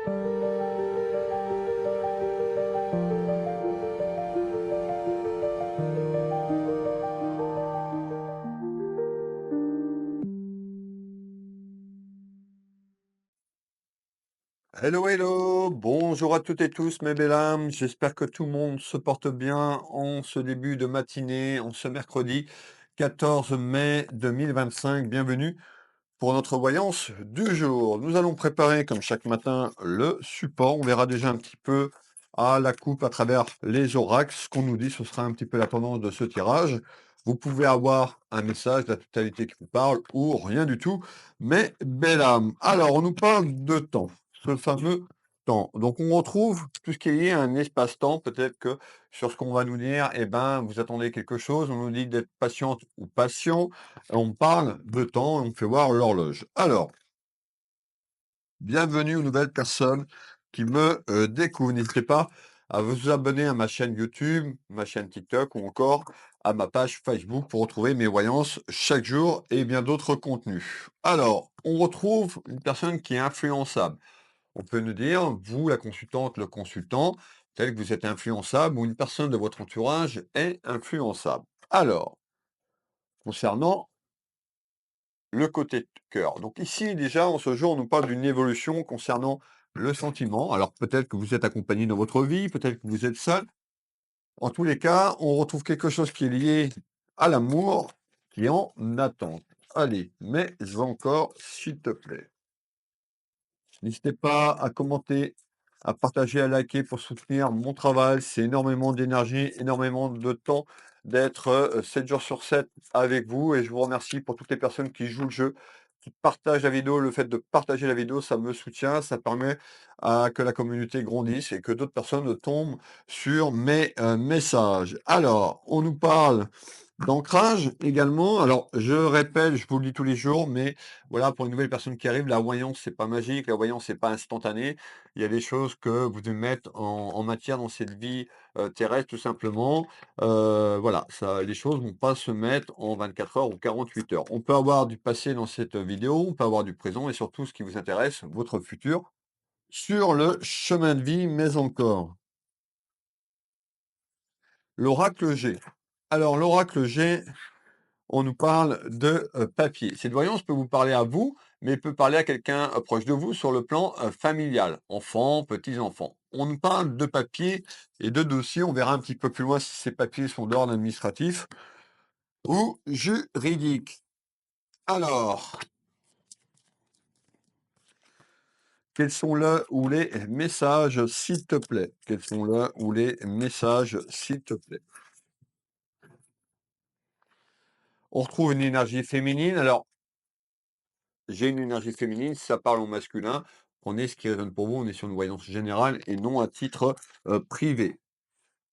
Hello, hello, bonjour à toutes et tous mes belles âmes, j'espère que tout le monde se porte bien en ce début de matinée, en ce mercredi 14 mai 2025. Bienvenue pour notre voyance du jour. Nous allons préparer, comme chaque matin, le support. On verra déjà un petit peu à la coupe à travers les oracles. Ce qu'on nous dit, ce sera un petit peu la tendance de ce tirage. Vous pouvez avoir un message, la totalité qui vous parle, ou rien du tout. Mais belle âme. Alors, on nous parle de temps, ce fameux temps. Donc, on retrouve tout ce qui est lié à un espace-temps. Peut-être que sur ce qu'on va nous dire, eh ben, vous attendez quelque chose. On nous dit d'être patiente ou patient. On parle de temps et on fait voir l'horloge. Alors, bienvenue aux nouvelles personnes qui me découvrent. N'hésitez pas à vous abonner à ma chaîne YouTube, ma chaîne TikTok ou encore à ma page Facebook pour retrouver mes voyances chaque jour et bien d'autres contenus. Alors, on retrouve une personne qui est influençable. On peut nous dire, vous, la consultante, le consultant, tel que vous êtes influençable ou une personne de votre entourage est influençable. Alors, concernant le côté cœur. Donc ici, déjà, en ce jour, on nous parle d'une évolution concernant le sentiment. Alors peut-être que vous êtes accompagné dans votre vie, peut-être que vous êtes seul. En tous les cas, on retrouve quelque chose qui est lié à l'amour, qui est en attente. Allez, mais encore, s'il te plaît. N'hésitez pas à commenter, à partager, à liker pour soutenir mon travail. C'est énormément d'énergie, énormément de temps d'être 7 jours sur 7 avec vous. Et je vous remercie pour toutes les personnes qui jouent le jeu, qui partagent la vidéo. Le fait de partager la vidéo, ça me soutient, ça permet à que la communauté grandisse et que d'autres personnes tombent sur mes messages. Alors, on nous parle d'ancrage également. Alors, je répète, je vous le dis tous les jours, mais voilà, pour une nouvelle personne qui arrive, la voyance, c'est pas magique, la voyance, c'est pas instantané. Il y a des choses que vous devez mettre en matière dans cette vie terrestre, tout simplement. Voilà, ça, les choses vont pas se mettre en 24 heures ou 48 heures. On peut avoir du passé dans cette vidéo, on peut avoir du présent et surtout ce qui vous intéresse, votre futur, sur le chemin de vie, mais encore. L'oracle G. Alors, l'oracle G, on nous parle de papier. Cette voyance peut vous parler à vous, mais peut parler à quelqu'un proche de vous sur le plan familial, enfants, petits-enfants. On nous parle de papier et de dossier. On verra un petit peu plus loin si ces papiers sont d'ordre administratif ou juridique. Alors, quels sont là ou les messages, s'il te plaît? Quels sont là ou les messages, s'il te plaît? On retrouve une énergie féminine. Alors, j'ai une énergie féminine, si ça parle au masculin, prenez ce qui résonne pour vous, on est sur une voyance générale et non à titre privé.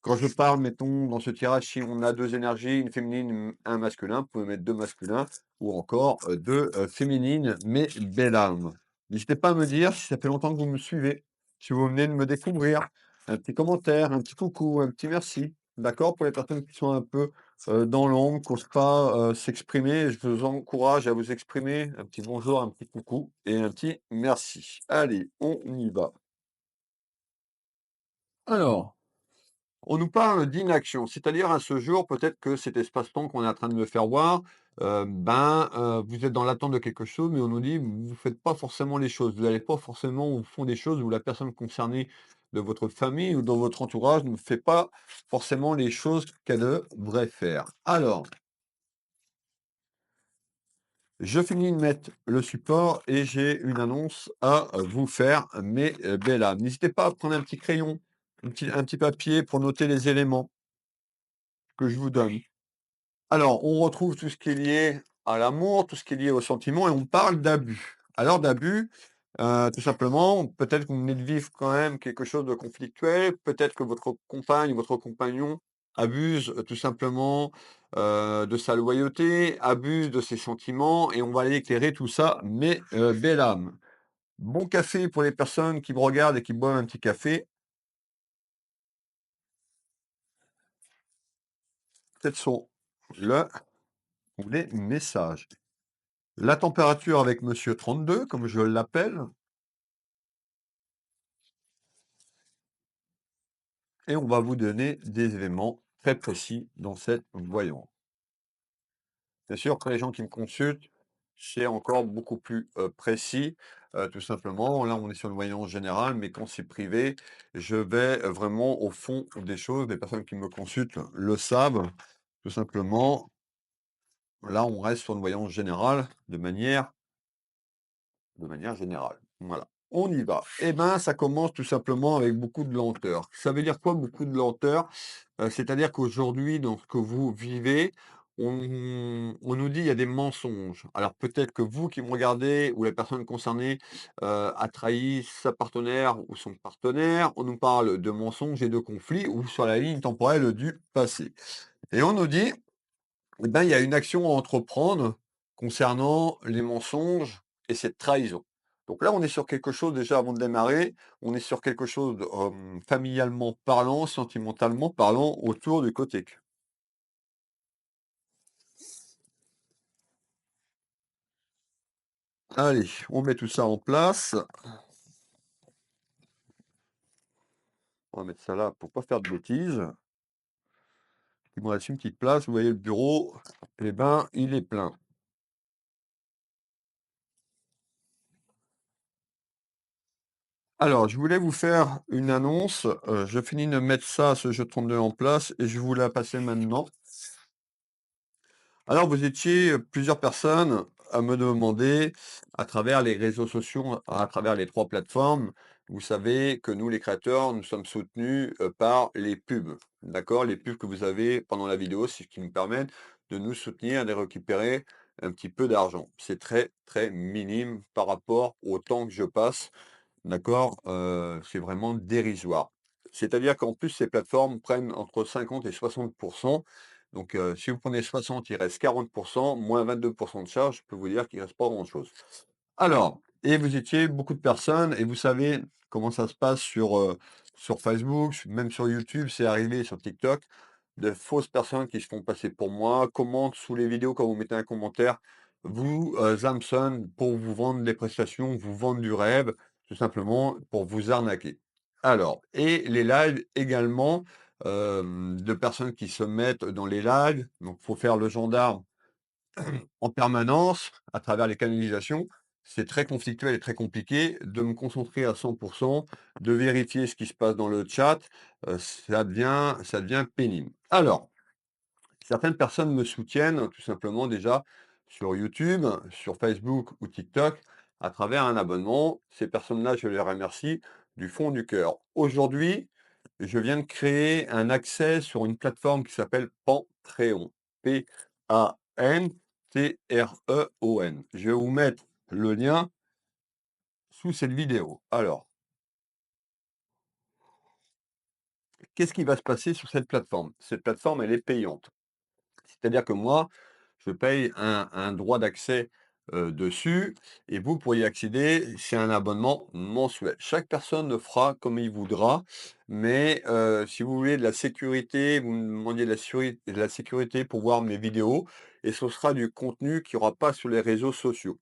Quand je parle, mettons, dans ce tirage, si on a deux énergies, une féminine, un masculin, vous pouvez mettre deux masculins ou encore deux féminines, mais belle âme. N'hésitez pas à me dire si ça fait longtemps que vous me suivez, si vous venez de me découvrir, un petit commentaire, un petit coucou, un petit merci. D'accord? Pour les personnes qui sont un peu dans l'ombre, qui n'osent pas s'exprimer, je vous encourage à vous exprimer. Un petit bonjour, un petit coucou et un petit merci. Allez, on y va. Alors, on nous parle d'inaction, c'est-à-dire à ce jour, peut-être que cet espace-temps qu'on est en train de me faire voir, vous êtes dans l'attente de quelque chose, mais on nous dit: «Vous ne faites pas forcément les choses, vous n'allez pas forcément au fond des choses» ou la personne concernée de votre famille ou dans votre entourage ne fait pas forcément les choses qu'elle devrait faire. Alors, je finis de mettre le support et j'ai une annonce à vous faire, mes belles âmes. N'hésitez pas à prendre un petit crayon, un petit papier pour noter les éléments que je vous donne. Alors, on retrouve tout ce qui est lié à l'amour, tout ce qui est lié au sentiment et on parle d'abus. Alors d'abus, tout simplement, peut-être que vous venez de vivre quand même quelque chose de conflictuel, peut-être que votre compagne ou votre compagnon abuse, tout simplement, de sa loyauté, abuse de ses sentiments et on va aller éclairer tout ça, mais belle âme. Bon café pour les personnes qui me regardent et qui boivent un petit café. Quels sont le ou les messages? La température avec monsieur 32, comme je l'appelle. et on va vous donner des éléments très précis dans cette voyance. Bien sûr, pour les gens qui me consultent, c'est encore beaucoup plus, précis, tout simplement. Là, on est sur une voyance générale, mais quand c'est privé, je vais, vraiment au fond des choses. Les personnes qui me consultent le savent, tout simplement. Là, on reste sur une voyance générale de manière générale. Voilà. On y va. Eh ben, ça commence tout simplement avec beaucoup de lenteur. Ça veut dire quoi beaucoup de lenteur? C'est-à-dire qu'aujourd'hui, dans ce que vous vivez, on nous dit il y a des mensonges. Alors peut-être que vous qui me regardez ou la personne concernée, a trahi sa partenaire ou son partenaire. On nous parle de mensonges et de conflits ou sur la ligne temporelle du passé et on nous dit eh ben, il y a une action à entreprendre concernant les mensonges et cette trahison. Donc là, on est sur quelque chose déjà avant de démarrer, on est sur quelque chose de, familialement parlant, sentimentalement parlant, autour du côté que. Allez, on met tout ça en place. On va mettre ça là pour pas faire de bêtises. Il me reste une petite place. Vous voyez le bureau, eh ben, il est plein. Alors, je voulais vous faire une annonce. Je finis de mettre ça, ce jeu 32 en place et je vais vous la passer maintenant. Alors, vous étiez plusieurs personnes à me demander, à travers les réseaux sociaux, à travers les 3 plateformes, vous savez que nous, les créateurs, nous sommes soutenus, par les pubs. D'accord? Les pubs que vous avez pendant la vidéo, c'est ce qui nous permet de nous soutenir, de récupérer un petit peu d'argent. C'est très, très minime par rapport au temps que je passe. D'accord? C'est vraiment dérisoire. C'est-à-dire qu'en plus, ces plateformes prennent entre 50 et 60. Donc, si vous prenez 60, il reste 40, moins 22 de charge, je peux vous dire qu'il ne reste pas grand-chose. Alors et vous étiez beaucoup de personnes et vous savez comment ça se passe sur Facebook, même sur YouTube, c'est arrivé sur TikTok, de fausses personnes qui se font passer pour moi, commentent sous les vidéos quand vous mettez un commentaire, vous, hameçonnent pour vous vendre des prestations, vous vendre du rêve, tout simplement pour vous arnaquer. Alors et les lives également, de personnes qui se mettent dans les lives, donc il faut faire le gendarme en permanence, à travers les canalisations, c'est très conflictuel et très compliqué de me concentrer à 100, de vérifier ce qui se passe dans le chat, ça devient pénible. Alors, certaines personnes me soutiennent tout simplement déjà sur YouTube, sur Facebook ou TikTok à travers un abonnement. Ces personnes-là, je les remercie du fond du cœur. Aujourd'hui, je viens de créer un accès sur une plateforme qui s'appelle Pantreon. Pantreon. Je vais vous mettre le lien sous cette vidéo. Alors, qu'est-ce qui va se passer sur cette plateforme? Cette plateforme, elle est payante. C'est-à-dire que moi, je paye un droit d'accès, dessus et vous pourriez accéder, c'est un abonnement mensuel. Chaque personne le fera comme il voudra, mais si vous voulez de la sécurité, vous me demandiez de la sécurité pour voir mes vidéos et ce sera du contenu qu'il y aura pas sur les réseaux sociaux.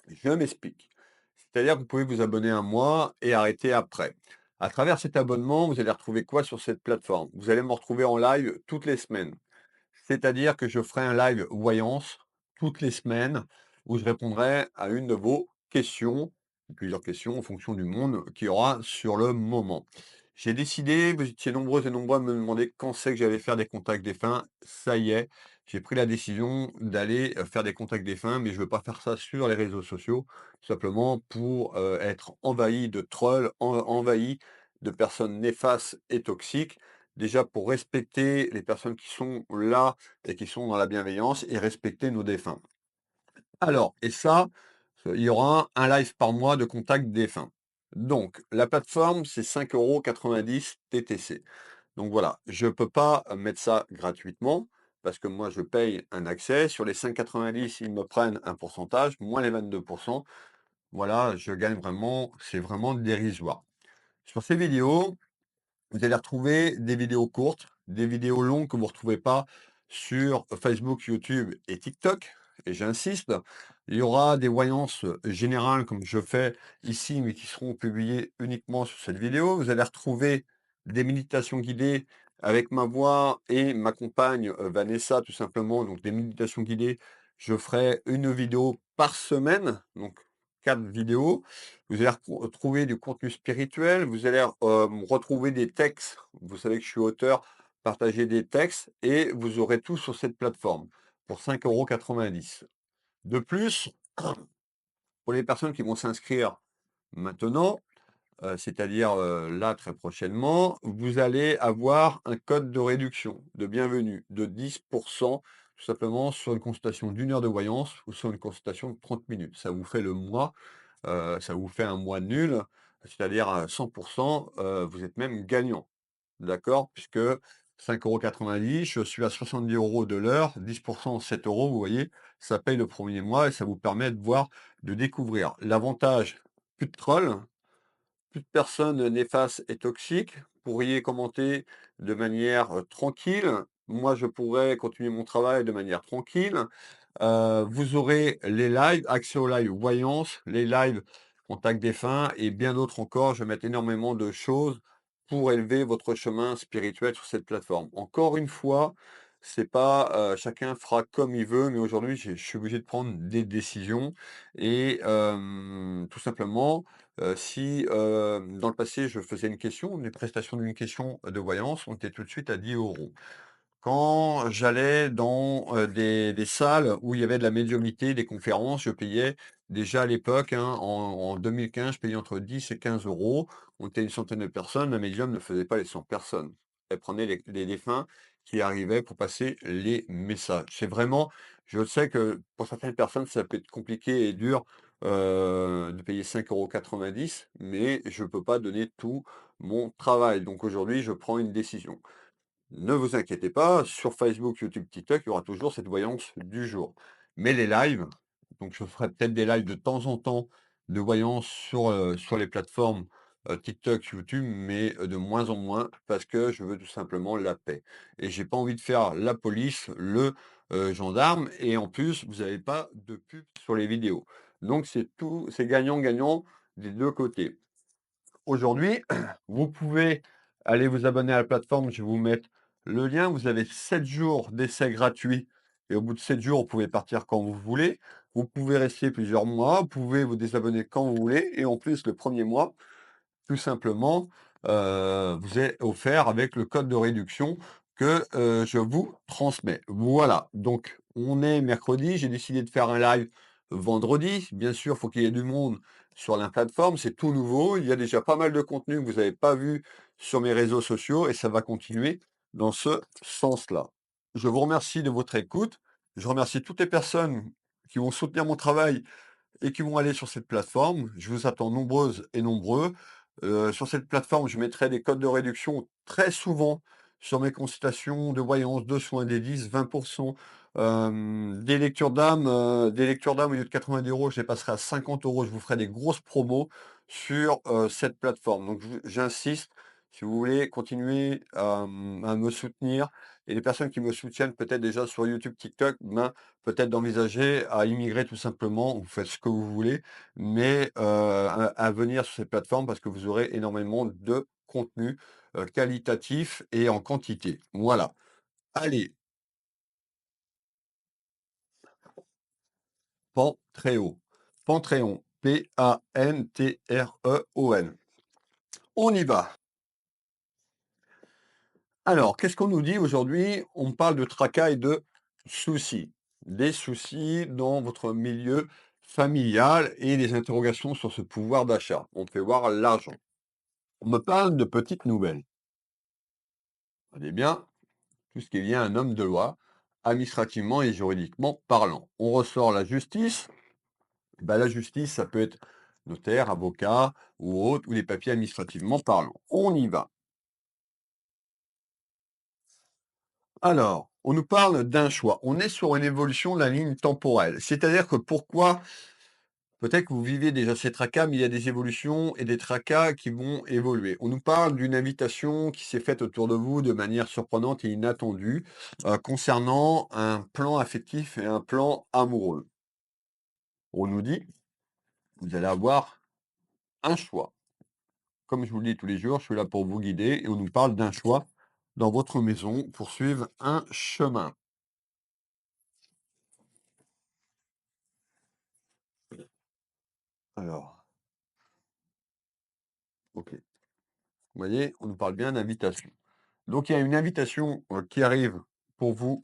Je m'explique. C'est-à-dire que vous pouvez vous abonner un mois et arrêter après. À travers cet abonnement, vous allez retrouver quoi sur cette plateforme? Vous allez me retrouver en live toutes les semaines. C'est-à-dire que je ferai un live voyance toutes les semaines où je répondrai à une de vos questions, plusieurs questions en fonction du monde qu'il y aura sur le moment. J'ai décidé, vous étiez nombreux et nombreux à me demander quand c'est que j'allais faire des contacts défunts. Ça y est, j'ai pris la décision d'aller faire des contacts défunts, mais je ne veux pas faire ça sur les réseaux sociaux, simplement pour être envahi de trolls, envahi de personnes néfastes et toxiques. Déjà pour respecter les personnes qui sont là et qui sont dans la bienveillance et respecter nos défunts. Alors et ça, il y aura un live par mois de contact défunt. Donc la plateforme, c'est 5,90 € TTC. Donc voilà, je ne peux pas, mettre ça gratuitement parce que moi je paye un accès. Sur les 5,90 €, ils me prennent un pourcentage, moins les 22. Voilà, je gagne vraiment c'est vraiment dérisoire. Sur ces vidéos, vous allez retrouver des vidéos courtes, des vidéos longues que vous ne retrouvez pas sur Facebook, YouTube et TikTok. Et j'insiste, il y aura des voyances générales comme je fais ici, mais qui seront publiées uniquement sur cette vidéo. Vous allez retrouver des méditations guidées avec ma voix et ma compagne, Vanessa, tout simplement. Donc des méditations guidées, je ferai une vidéo par semaine, donc 4 vidéos. Vous allez retrouver du contenu spirituel, vous allez, retrouver des textes. Vous savez que je suis auteur, partager des textes et vous aurez tout sur cette plateforme pour 5,90 €. De plus, pour les personnes qui vont s'inscrire maintenant, c'est-à-dire, là, très prochainement, vous allez avoir un code de réduction, de bienvenue, de 10 tout simplement sur une consultation d'1 heure de voyance ou sur une consultation de 30 minutes. Ça vous fait le mois, ça vous fait un mois nul, c'est-à-dire à 100 vous êtes même gagnant, d'accord? Puisque 5,90 €, je suis à 70 € de l'heure, 10 7 €, vous voyez? Ça paye le premier mois et ça vous permet de voir, de découvrir. L'avantage, plus de trolls, plus de personnes néfastes et toxiques. Vous pourriez commenter de manière, tranquille. Moi, je pourrais continuer mon travail de manière tranquille. Vous aurez les lives, accès aux lives voyance, les lives contact défunt et bien d'autres encore. Je vais mettre énormément de choses pour élever votre chemin spirituel sur cette plateforme. Encore une fois, c'est pas, chacun fera comme il veut, mais aujourd'hui, je suis obligé de prendre des décisions et tout simplement, si, dans le passé, je faisais une question, les prestations d'une question de voyance, on était tout de suite à 10 €. Quand j'allais dans, des salles où il y avait de la médiumnité, des conférences, je payais déjà à l'époque, hein, en 2015, je payais entre 10 et 15 €. On était une centaine de personnes, la médium ne faisait pas les 100 personnes. Elle prenait les défunts qui arrivaient pour passer les messages. C'est vraiment, je sais que pour certaines personnes, ça peut être compliqué et dur, de payer 5,90 €, mais je ne peux pas donner tout mon travail. Donc aujourd'hui, je prends une décision. Ne vous inquiétez pas, sur Facebook, YouTube, TikTok, il y aura toujours cette voyance du jour. Mais les lives, donc je ferai peut-être des lives de temps en temps de voyance sur les plateformes TikTok, YouTube, mais de moins en moins parce que je veux tout simplement la paix. Et j'ai pas envie de faire la police, le gendarme, et en plus, vous n'avez pas de pub sur les vidéos. Donc c'est tout, c'est gagnant-gagnant des deux côtés. Aujourd'hui, vous pouvez aller vous abonner à la plateforme, je vais vous mettre le lien. Vous avez 7 jours d'essai gratuit et au bout de 7 jours, vous pouvez partir quand vous voulez. Vous pouvez rester plusieurs mois, vous pouvez vous désabonner quand vous voulez et en plus, le premier mois, tout simplement, vous est offert avec le code de réduction que, je vous transmets. Voilà, donc on est mercredi, j'ai décidé de faire un live vendredi. Bien sûr, il faut qu'il y ait du monde sur la plateforme, c'est tout nouveau. Il y a déjà pas mal de contenu que vous n'avez pas vu sur mes réseaux sociaux et ça va continuer dans ce sens-là. Je vous remercie de votre écoute. Je remercie toutes les personnes qui vont soutenir mon travail et qui vont aller sur cette plateforme. Je vous attends nombreuses et nombreux. Sur cette plateforme, je mettrai des codes de réduction très souvent sur mes consultations de voyance, de soins, des 10, 20 des lectures d'âme, au lieu de 90 €, je les passerai à 50 €. Je vous ferai des grosses promos sur, cette plateforme. Donc j'insiste, si vous voulez continuer à me soutenir et les personnes qui me soutiennent peut-être déjà sur YouTube, TikTok, ben, peut-être d'envisager à immigrer tout simplement, vous faites ce que vous voulez, mais à venir sur ces plateformes parce que vous aurez énormément de contenu, qualitatif et en quantité. Voilà. Allez, Pantréon. Pantréon. Pantreon. On y va. Alors, qu'est-ce qu'on nous dit aujourd'hui? On parle de tracas et de soucis. Des soucis dans votre milieu familial et des interrogations sur ce pouvoir d'achat. On fait voir l'argent. On me parle de petites nouvelles. Eh bien, tout ce qui est lié à un homme de loi, administrativement et juridiquement parlant. On ressort la justice. Ben, la justice, ça peut être notaire, avocat ou autre, ou les papiers administrativement parlant. On y va. Alors, on nous parle d'un choix. On est sur une évolution de la ligne temporelle. C'est-à-dire que pourquoi, peut-être que vous vivez déjà ces tracas, mais il y a des évolutions et des tracas qui vont évoluer. On nous parle d'une invitation qui s'est faite autour de vous de manière surprenante et inattendue concernant un plan affectif et un plan amoureux. On nous dit, vous allez avoir un choix. comme je vous le dis tous les jours, je suis là pour vous guider et on nous parle d'un choix dans votre maison pour suivre un chemin. Alors, OK. Vous voyez, on nous parle bien d'invitation. Donc il y a une invitation, qui arrive pour vous,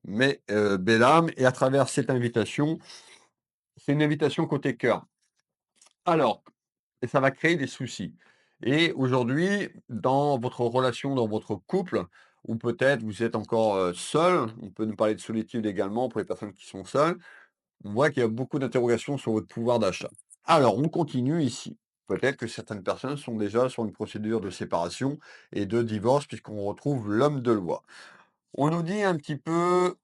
mais belle âme et à travers cette invitation, c'est une invitation côté cœur. Alors et ça va créer des soucis et aujourd'hui, dans votre relation, dans votre couple ou peut-être vous êtes encore, seul, on peut nous parler de solitude également pour les personnes qui sont seules. On voit qu'il y a beaucoup d'interrogations sur votre pouvoir d'achat. Alors, on continue ici. Peut-être que certaines personnes sont déjà sur une procédure de séparation et de divorce, puisqu'on retrouve l'homme de loi. On nous dit un petit peu,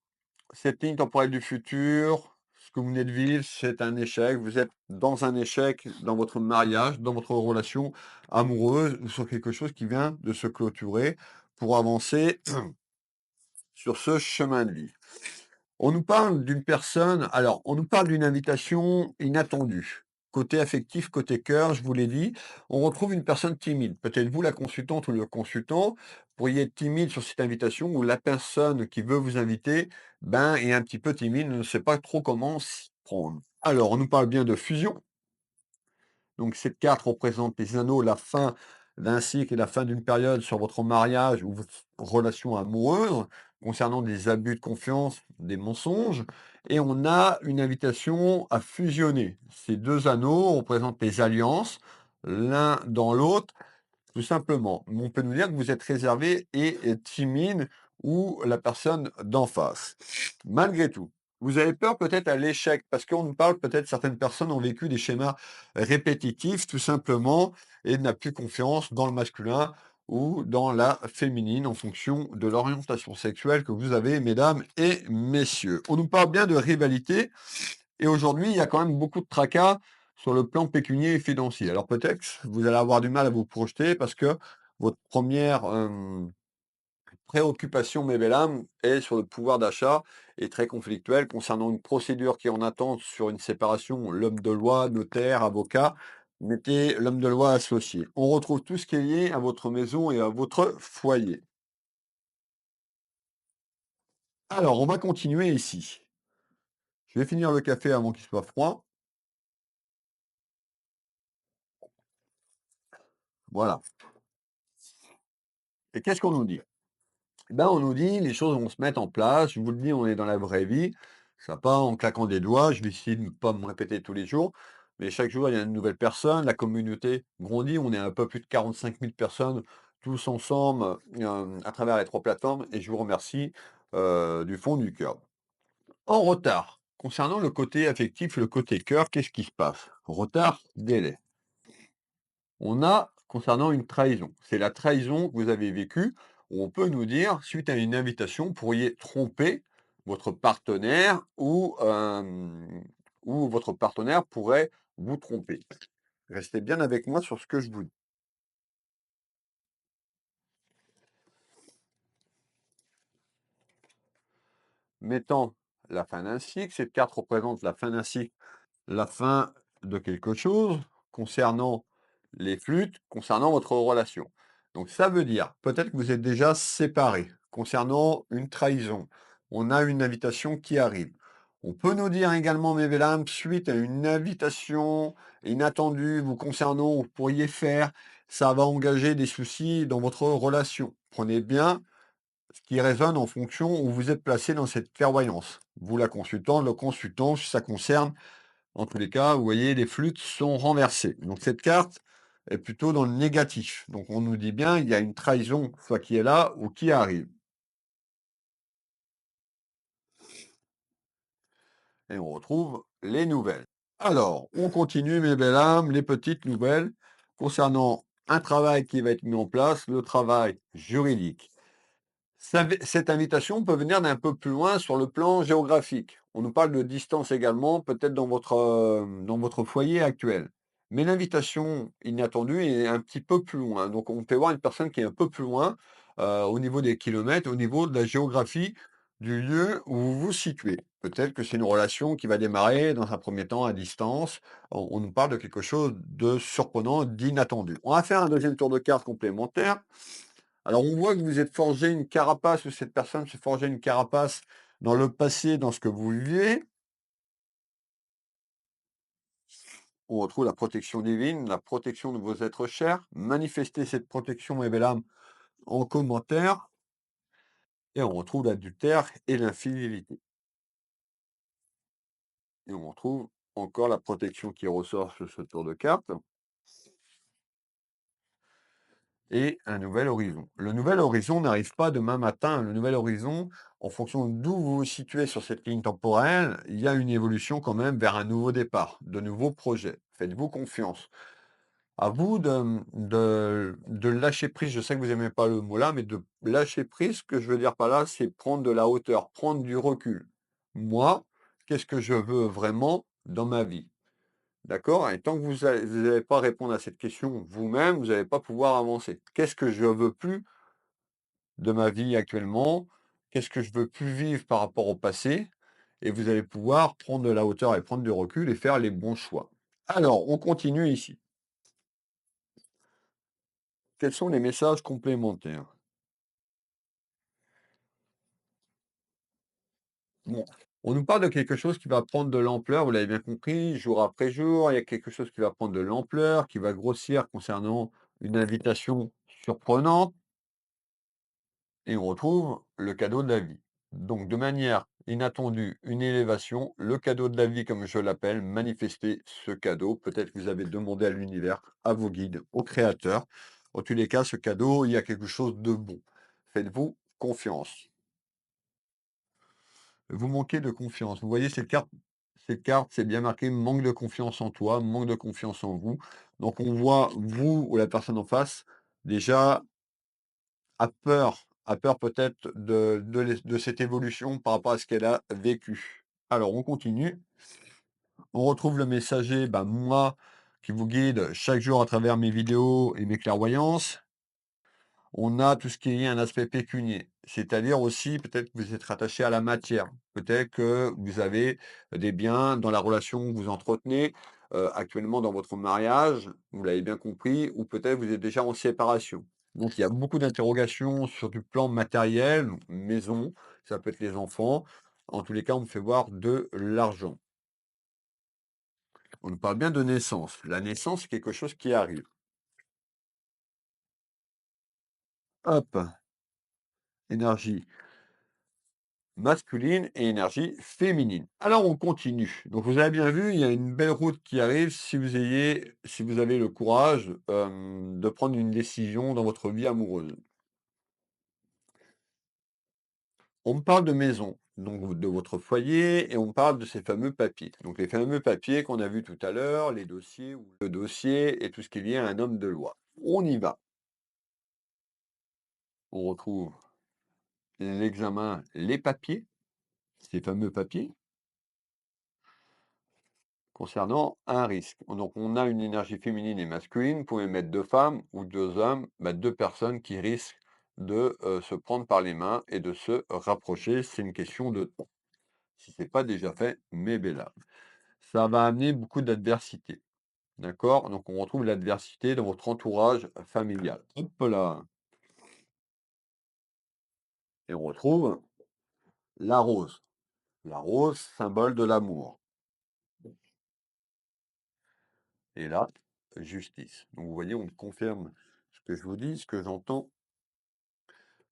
cette ligne temporelle du futur, ce que vous venez de vivre, c'est un échec. Vous êtes dans un échec dans votre mariage, dans votre relation amoureuse, ou sur quelque chose qui vient de se clôturer pour avancer sur ce chemin de vie. On nous parle d'une personne alors, on nous parle d'une invitation inattendue. Côté affectif, côté cœur, je vous l'ai dit, on retrouve une personne timide. Peut-être vous, la consultante ou le consultant, pourriez être timide sur cette invitation ou la personne qui veut vous inviter, ben, est un petit peu timide, ne sait pas trop comment s'y prendre. Alors, on nous parle bien de fusion, donc cette carte représente les anneaux, la fin d'un cycle et la fin d'une période sur votre mariage ou votre relation amoureuse, concernant des abus de confiance, des mensonges. Et on a une invitation à fusionner. Ces deux anneaux représentent les alliances, l'un dans l'autre, tout simplement. On peut nous dire que vous êtes réservé et timide ou la personne d'en face. Malgré tout, vous avez peur peut-être à l'échec parce qu'on nous parle peut-être certaines personnes ont vécu des schémas répétitifs tout simplement et n'a plus confiance dans le masculin ou dans la féminine en fonction de l'orientation sexuelle que vous avez, mesdames et messieurs. On nous parle bien de rivalité et aujourd'hui, il y a quand même beaucoup de tracas sur le plan pécunier et financier. Alors peut-être que vous allez avoir du mal à vous projeter parce que votre première préoccupation, mes belles âmes, est sur le pouvoir d'achat et très conflictuelle concernant une procédure qui est en attente sur une séparation. L'homme de loi, notaire, avocat, mettez l'homme de loi associé. On retrouve tout ce qui est lié à votre maison et à votre foyer. Alors, on va continuer ici. Je vais finir le café avant qu'il soit froid. Voilà. Et qu'est-ce qu'on nous dit? Eh ben, on nous dit: «Les choses vont se mettre en place». Je vous le dis, on est dans la vraie vie. Ça va pas en claquant des doigts. Je vais essayer de ne pas me répéter tous les jours, mais chaque jour, il y a une nouvelle personne. La communauté grandit. On est un peu plus de 45 000 personnes, tous ensemble, à travers les 3 plateformes et je vous remercie, du fond du cœur. En retard, concernant le côté affectif, le côté cœur, qu'est-ce qui se passe? Retard, délai. On a concernant une trahison. C'est la trahison que vous avez vécue, où on peut nous dire, suite à une invitation, vous pourriez tromper votre partenaire ou votre partenaire pourrait vous tromper. Restez bien avec moi sur ce que je vous dis. Mettant la fin d'un cycle, cette carte représente la fin d'un cycle, la fin de quelque chose concernant les flûtes, concernant votre relation. Donc ça veut dire, peut-être que vous êtes déjà séparés concernant une trahison. On a une invitation qui arrive. On peut nous dire également, mes belles âmes, suite à une invitation inattendue vous concernant, vous pourriez faire, ça va engager des soucis dans votre relation. Prenez bien ce qui résonne en fonction où vous êtes placé dans cette clairvoyance. Vous, la consultante, le consultant, si ça concerne en tous les cas, vous voyez, les flûtes sont renversées. Donc cette carte est plutôt dans le négatif. Donc on nous dit bien, il y a une trahison, soit qui est là ou qui arrive. Et on retrouve les nouvelles. Alors, on continue, mes belles âmes, les petites nouvelles concernant un travail qui va être mis en place, le travail juridique. Cette invitation peut venir d'un peu plus loin sur le plan géographique. On nous parle de distance également, peut-être dans votre foyer actuel. Mais l'invitation inattendue est un petit peu plus loin. Donc on peut voir une personne qui est un peu plus loin au niveau des kilomètres, au niveau de la géographie du lieu où vous vous situez. Peut-être que c'est une relation qui va démarrer dans un premier temps à distance. On nous parle de quelque chose de surprenant, d'inattendu. On va faire un deuxième tour de cartes complémentaire. Alors, on voit que vous êtes forgé une carapace, ou cette personne s'est forgé une carapace dans le passé, dans ce que vous vivez. On retrouve la protection divine, la protection de vos êtres chers. Manifestez cette protection, mes belles âmes, en commentaire. Et on retrouve l'adultère et l'infidélité. Et on retrouve encore la protection qui ressort sur ce tour de cartes. Et un nouvel horizon. Le nouvel horizon n'arrive pas demain matin. Le nouvel horizon, en fonction d'où vous vous situez sur cette ligne temporelle, il y a une évolution quand même vers un nouveau départ, de nouveaux projets. Faites-vous confiance. À vous de lâcher prise. Je sais que vous n'aimez pas le mot là, mais de lâcher prise, ce que je veux dire par là, c'est prendre de la hauteur, prendre du recul. Moi, qu'est-ce que je veux vraiment dans ma vie? D'accord? Et tant que vous n'allez pas répondre à cette question vous-même, vous n'allez pas pouvoir avancer. Qu'est-ce que je veux plus de ma vie actuellement? Qu'est-ce que je veux plus vivre par rapport au passé? Et vous allez pouvoir prendre de la hauteur et prendre du recul et faire les bons choix. Alors, on continue ici. Quels sont les messages complémentaires? Bon, on nous parle de quelque chose qui va prendre de l'ampleur, vous l'avez bien compris, jour après jour, il y a quelque chose qui va prendre de l'ampleur, qui va grossir concernant une invitation surprenante. Et on retrouve le cadeau de la vie. Donc, de manière inattendue, une élévation, le cadeau de la vie, comme je l'appelle, manifester ce cadeau. Peut-être que vous avez demandé à l'univers, à vos guides, au créateur. En tous les cas, ce cadeau, il y a quelque chose de bon. Faites-vous confiance. Vous manquez de confiance. Vous voyez cette carte, c'est bien marqué manque de confiance en toi, manque de confiance en vous. Donc, on voit vous ou la personne en face déjà a peur peut-être de cette évolution par rapport à ce qu'elle a vécu. Alors on continue, on retrouve le messager, moi, qui vous guide chaque jour à travers mes vidéos et mes clairvoyances. On a tout ce qui est un aspect pécunier, c'est-à-dire aussi peut-être que vous êtes rattaché à la matière. Peut-être que vous avez des biens dans la relation que vous entretenez, actuellement dans votre mariage, vous l'avez bien compris, ou peut-être vous êtes déjà en séparation. Donc il y a beaucoup d'interrogations sur du plan matériel, donc maison, ça peut être les enfants. En tous les cas, on me fait voir de l'argent. On nous parle bien de naissance. La naissance, c'est quelque chose qui arrive. Hop, énergie masculine et énergie féminine. Alors on continue. Donc vous avez bien vu, il y a une belle route qui arrive si vous avez le courage de prendre une décision dans votre vie amoureuse. On me parle de maison, donc de votre foyer, et on me parle de ces fameux papiers. Donc les fameux papiers qu'on a vus tout à l'heure, les dossiers ou le dossier et tout ce qui est lié à un homme de loi. On y va. On retrouve l'examen, les papiers, ces fameux papiers. Concernant un risque. Donc, on a une énergie féminine et masculine. Vous pouvez mettre 2 femmes ou 2 hommes, 2 personnes qui risquent de, se prendre par les mains et de se rapprocher. C'est une question de temps. Si c'est pas déjà fait, mais bella. Ça va amener beaucoup d'adversité. D'accord? Donc, on retrouve l'adversité dans votre entourage familial. Hop là! Et on retrouve la rose. La rose, symbole de l'amour. Et là, justice. Donc, vous voyez, on confirme ce que je vous dis, ce que j'entends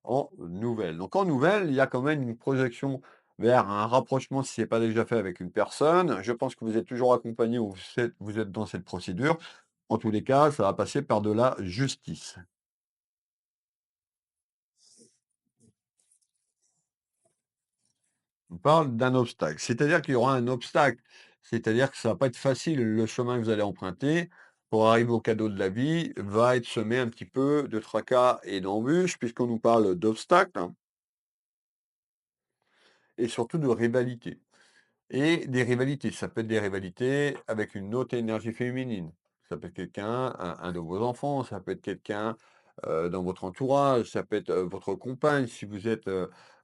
en nouvelle. Donc en nouvelle, il y a quand même une projection vers un rapprochement si ce n'est pas déjà fait avec une personne. Je pense que vous êtes toujours accompagné ou vous êtes dans cette procédure. En tous les cas, ça va passer par de la justice. On parle d'un obstacle, c'est-à-dire qu'il y aura un obstacle, c'est-à-dire que ça va pas être facile. Le chemin que vous allez emprunter pour arriver au cadeau de la vie va être semé un petit peu de tracas et d'embûches, puisqu'on nous parle d'obstacles, hein, et surtout de rivalité. Et des rivalités, ça peut être des rivalités avec une autre énergie féminine. Ça peut être quelqu'un, un de vos enfants, ça peut être quelqu'un, dans votre entourage, ça peut être, votre compagne si vous êtes,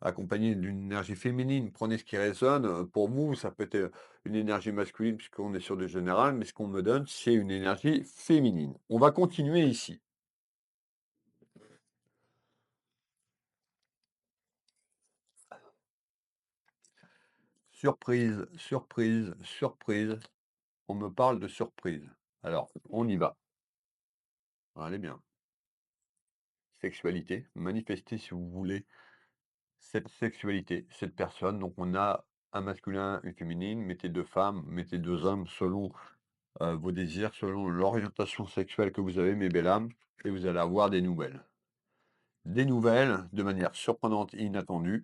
accompagné d'une énergie féminine. Prenez ce qui résonne, pour vous, ça peut être, une énergie masculine puisqu'on est sur du général, mais ce qu'on me donne, c'est une énergie féminine. On va continuer ici. Surprise, surprise, surprise. On me parle de surprise. Alors, on y va. Allez bien. Sexualité, manifestez si vous voulez cette sexualité, cette personne. Donc on a un masculin, une féminine, mettez 2 femmes, mettez 2 hommes selon, vos désirs, selon l'orientation sexuelle que vous avez, mes belles âmes, et vous allez avoir des nouvelles. Des nouvelles de manière surprenante et inattendue.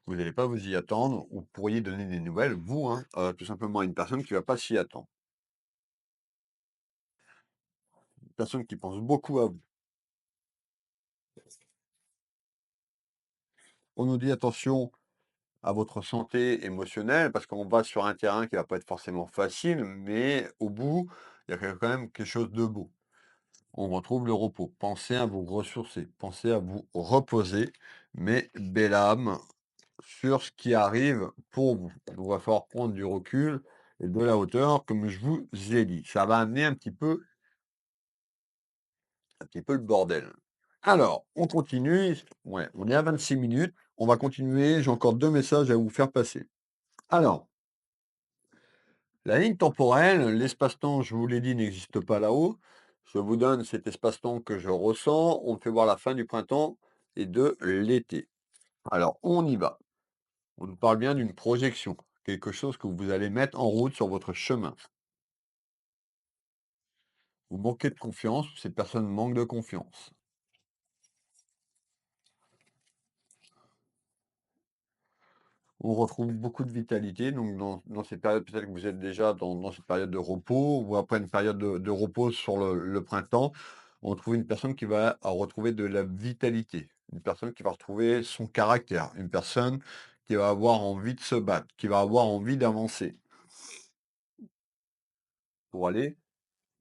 Vous n'allez pas vous y attendre, ou vous pourriez donner des nouvelles, vous, hein, tout simplement à une personne qui ne va pas s'y attendre. Une personne qui pense beaucoup à vous. On nous dit attention à votre santé émotionnelle, parce qu'on va sur un terrain qui va pas être forcément facile, mais au bout, il y a quand même quelque chose de beau. On retrouve le repos. Pensez à vous ressourcer, pensez à vous reposer, mais belle âme, sur ce qui arrive pour vous. Il va falloir prendre du recul et de la hauteur, comme je vous ai dit. Ça va amener un petit peu le bordel. Alors, on continue. Ouais, on est à 26 minutes. On va continuer. J'ai encore 2 messages à vous faire passer. Alors, la ligne temporelle, l'espace-temps, je vous l'ai dit, n'existe pas là-haut. Je vous donne cet espace-temps que je ressens. On me fait voir la fin du printemps et de l'été. Alors, on y va. On nous parle bien d'une projection, quelque chose que vous allez mettre en route sur votre chemin. Vous manquez de confiance, cette personne manque de confiance. On retrouve beaucoup de vitalité, donc dans cette période, peut-être que vous êtes déjà dans cette période de repos, ou après une période de repos sur le printemps, on trouve une personne qui va retrouver de la vitalité, une personne qui va retrouver son caractère, une personne qui va avoir envie de se battre, qui va avoir envie d'avancer pour aller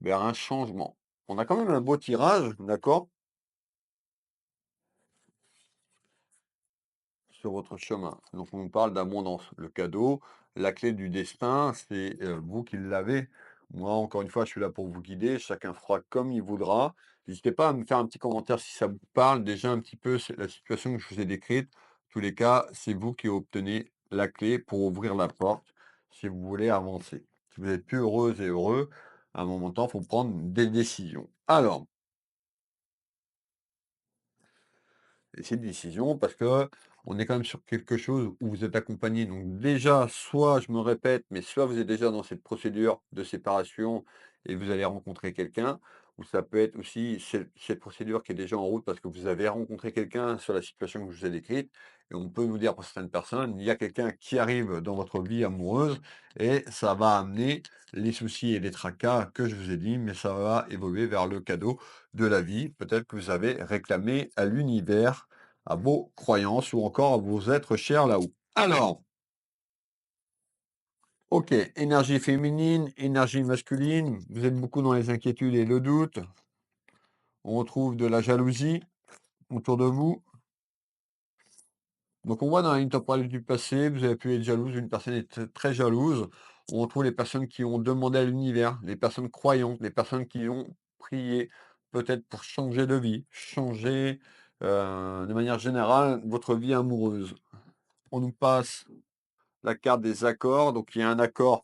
vers un changement. On a quand même un beau tirage, d'accord? Sur votre chemin. Donc on nous parle d'abondance. Le cadeau, la clé du destin, c'est vous qui l'avez. Moi, encore une fois, je suis là pour vous guider. Chacun fera comme il voudra. N'hésitez pas à me faire un petit commentaire si ça vous parle. Déjà un petit peu, c'est la situation que je vous ai décrite. En tous les cas, c'est vous qui obtenez la clé pour ouvrir la porte si vous voulez avancer. Si vous êtes plus heureuse et heureux, à un moment de temps, il faut prendre des décisions. Alors, et c'est une décision parce que on est quand même sur quelque chose où vous êtes accompagné. Donc déjà, soit je me répète, mais soit vous êtes déjà dans cette procédure de séparation et vous allez rencontrer quelqu'un, ou ça peut être aussi cette procédure qui est déjà en route parce que vous avez rencontré quelqu'un sur la situation que je vous ai décrite. Et on peut nous dire pour certaines personnes, il y a quelqu'un qui arrive dans votre vie amoureuse et ça va amener les soucis et les tracas que je vous ai dit, mais ça va évoluer vers le cadeau de la vie. Peut-être que vous avez réclamé à l'univers, à vos croyances ou encore à vos êtres chers là-haut. Alors, ok, énergie féminine, énergie masculine, vous êtes beaucoup dans les inquiétudes et le doute. On retrouve de la jalousie autour de vous. Donc on voit dans la ligne temporelle du passé, vous avez pu être jalouse, une personne est très jalouse. On retrouve les personnes qui ont demandé à l'univers, les personnes croyantes, les personnes qui ont prié, peut-être pour changer de vie, changer de manière générale votre vie amoureuse. On nous passe la carte des accords, donc il y a un accord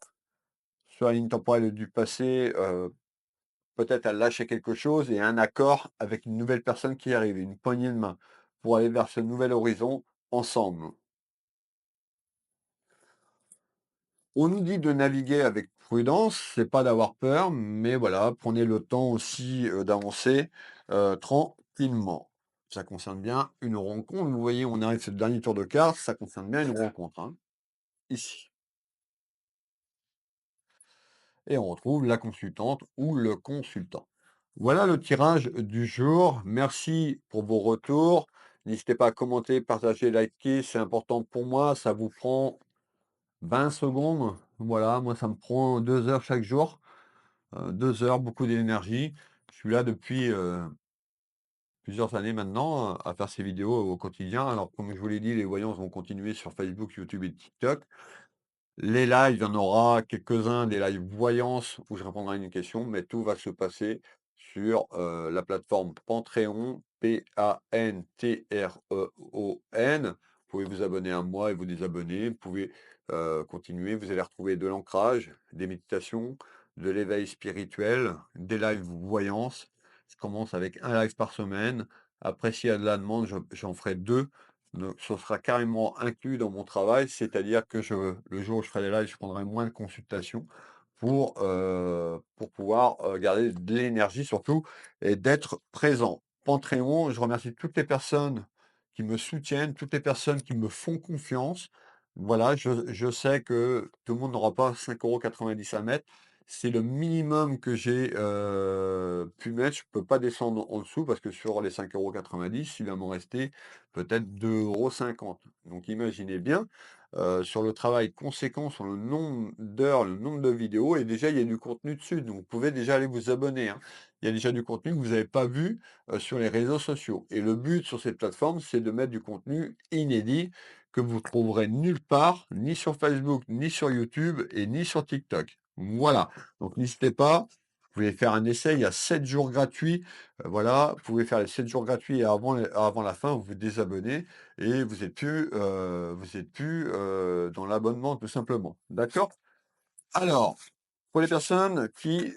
sur la ligne temporelle du passé, peut-être à lâcher quelque chose, et un accord avec une nouvelle personne qui arrive, une poignée de main, pour aller vers ce nouvel horizon ensemble. On nous dit de naviguer avec prudence, c'est pas d'avoir peur, mais voilà, prenez le temps aussi, d'avancer, tranquillement. Ça concerne bien une rencontre. Vous voyez, on arrive sur le dernier tour de cartes, ça concerne bien une rencontre, hein, ici. Et on retrouve la consultante ou le consultant. Voilà le tirage du jour. Merci pour vos retours. N'hésitez pas à commenter, partager, liker, c'est important pour moi. Ça vous prend 20 secondes. Voilà, moi ça me prend 2 heures chaque jour. 2 heures, beaucoup d'énergie. Je suis là depuis plusieurs années maintenant, à faire ces vidéos au quotidien. Alors comme je vous l'ai dit, les voyances vont continuer sur Facebook, YouTube et TikTok. Les lives, il y en aura quelques-uns, des lives voyance où je répondrai à une question, mais tout va se passer sur, la plateforme Pantreon, Pantreon. Vous pouvez vous abonner à moi et vous désabonner. Vous pouvez, continuer. Vous allez retrouver de l'ancrage, des méditations, de l'éveil spirituel, des lives voyance. Je commence avec un live par semaine. Après, s'il y a de la demande, j'en ferai 2. Donc, ce sera carrément inclus dans mon travail, c'est-à-dire que le jour où je ferai des lives, je prendrai moins de consultations pour pouvoir garder de l'énergie surtout et d'être présent. Panthéon, je remercie toutes les personnes qui me soutiennent, toutes les personnes qui me font confiance. Voilà, je sais que tout le monde n'aura pas 5,90 € à mettre. C'est le minimum que j'ai pu mettre. Je ne peux pas descendre en dessous parce que sur les 5,90 € il va m'en rester peut-être 2,50 €. Donc imaginez bien, sur le travail conséquent, sur le nombre d'heures, le nombre de vidéos et déjà il y a du contenu dessus, donc vous pouvez déjà aller vous abonner, hein. Il y a déjà du contenu que vous n'avez pas vu, sur les réseaux sociaux et le but sur cette plateforme, c'est de mettre du contenu inédit que vous trouverez nulle part, ni sur Facebook, ni sur YouTube et ni sur TikTok. Voilà, donc n'hésitez pas, vous pouvez faire un essai, il y a 7 jours gratuits, voilà, vous pouvez faire les 7 jours gratuits et avant la fin, vous vous désabonnez et vous êtes plus dans l'abonnement tout simplement. D'accord? Alors, pour les personnes qui,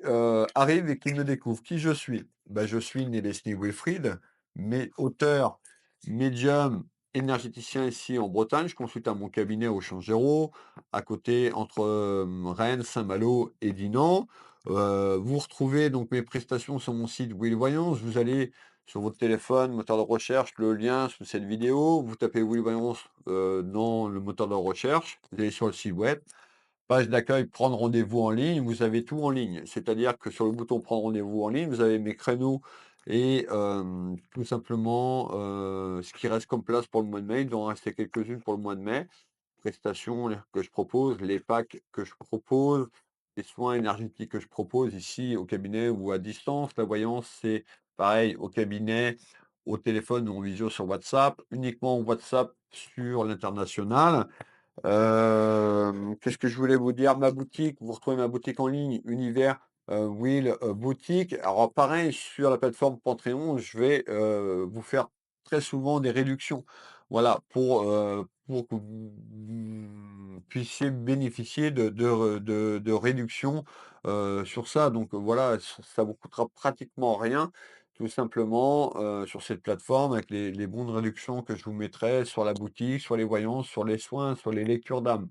arrivent et qui me découvrent, qui je suis? Ben, je suis Nelesny Wilfried, mais auteur, médium, énergéticien ici en Bretagne. Je consulte à mon cabinet au Changereau, à côté entre, Rennes, Saint-Malo et Dinan. Vous retrouvez donc mes prestations sur mon site Will Voyance. Vous allez sur votre téléphone, moteur de recherche, le lien sous cette vidéo. Vous tapez Will Voyance, dans le moteur de recherche. Vous allez sur le site web. Page d'accueil, prendre rendez-vous en ligne, vous avez tout en ligne. C'est-à-dire que sur le bouton prendre rendez-vous en ligne, vous avez mes créneaux et tout simplement ce qui reste comme place pour le mois de mai. Il doit en rester quelques-unes pour le mois de mai. Prestations que je propose, les packs que je propose, les soins énergétiques que je propose ici au cabinet ou à distance. La voyance, c'est pareil au cabinet, au téléphone ou en visio sur WhatsApp, uniquement WhatsApp sur l'international. Qu'est-ce que je voulais vous dire? Ma boutique, vous retrouvez ma boutique en ligne, Univers Will Boutique. Alors pareil, sur la plateforme Panthéon, je vais vous faire très souvent des réductions. Voilà, pour que vous puissiez bénéficier de réductions sur ça. Donc voilà, ça vous coûtera pratiquement rien. Tout simplement, sur cette plateforme avec les bons de réduction que je vous mettrai sur la boutique, sur les voyances, sur les soins, sur les lectures d'âme.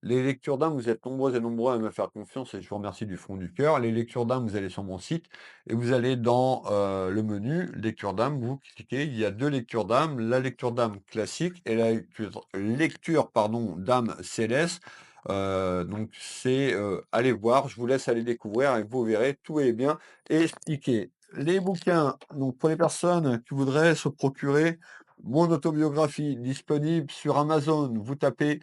Les lectures d'âme, vous êtes nombreux et nombreux à me faire confiance et je vous remercie du fond du cœur. Les lectures d'âme, vous allez sur mon site et vous allez dans, le menu lecture d'âme, vous cliquez, il y a 2 lectures d'âme, la lecture d'âme classique et la lecture pardon, d'âme céleste. Donc c'est, allez voir, je vous laisse aller découvrir et vous verrez, tout est bien expliqué. Les bouquins, donc pour les personnes qui voudraient se procurer mon autobiographie disponible sur Amazon, vous tapez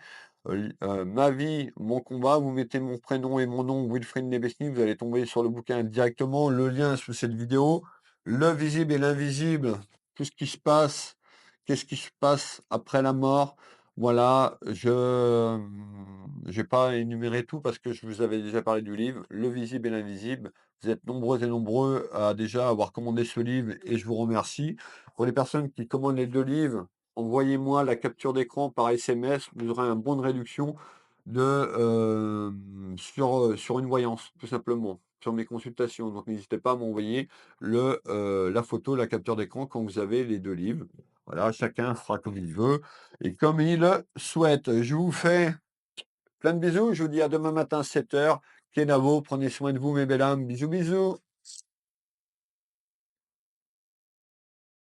Ma vie, mon combat, vous mettez mon prénom et mon nom, Wilfried Nebesny, vous allez tomber sur le bouquin directement, le lien sous cette vidéo, le visible et l'invisible, tout ce qui se passe, qu'est-ce qui se passe après la mort. Voilà, je n'ai pas énuméré tout parce que je vous avais déjà parlé du livre, Le visible et l'invisible. Vous êtes nombreux et nombreux à déjà avoir commandé ce livre et je vous remercie. Pour les personnes qui commandent les 2 livres, envoyez-moi la capture d'écran par SMS, vous aurez un bon de réduction sur une voyance, tout simplement, sur mes consultations. Donc n'hésitez pas à m'envoyer la photo, la capture d'écran quand vous avez les 2 livres. Voilà, chacun fera comme il veut et comme il souhaite. Je vous fais plein de bisous, je vous dis à demain matin 7 h. Kenavo, prenez soin de vous mes belles âmes. Bisous, bisous.